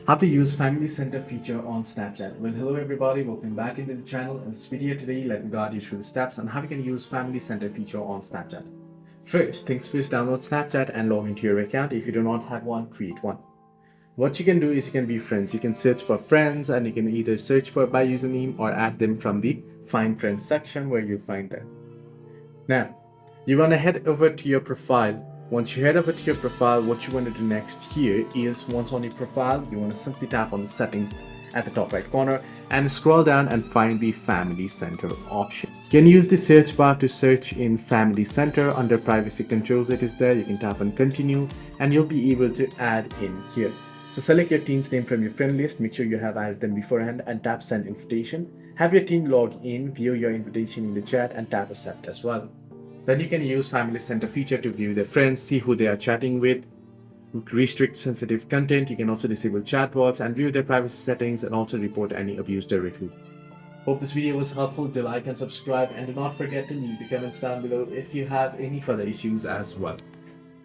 How to use family center feature on Snapchat. Well, hello everybody, welcome back into the channel. In this video today, let me guide you through the steps on how you can use family center feature on Snapchat. First things first, download Snapchat and log into your account. If you do not have one, create one. What you can do is you can be friends. You can search for friends and you can either search for by username or add them from the find friends section where you find them. Now, you want to head over to your profile. Once you head over to your profile, what you want to do next here is once on your profile, you want to simply tap on the settings at the top right corner and scroll down and find the family center option. You can use the search bar to search in family center. Under privacy controls, it is there. You can tap on continue and you'll be able to add in here. So select your teen's name from your friend list, make sure you have added them beforehand and tap send invitation. Have your teen log in, view your invitation in the chat and tap accept as well. Then you can use Family Center feature to view their friends, see who they are chatting with, restrict sensitive content. You can also disable chat bots and view their privacy settings and also report any abuse directly. Hope this video was helpful. Do like and subscribe and do not forget to leave the comments down below if you have any further issues as well.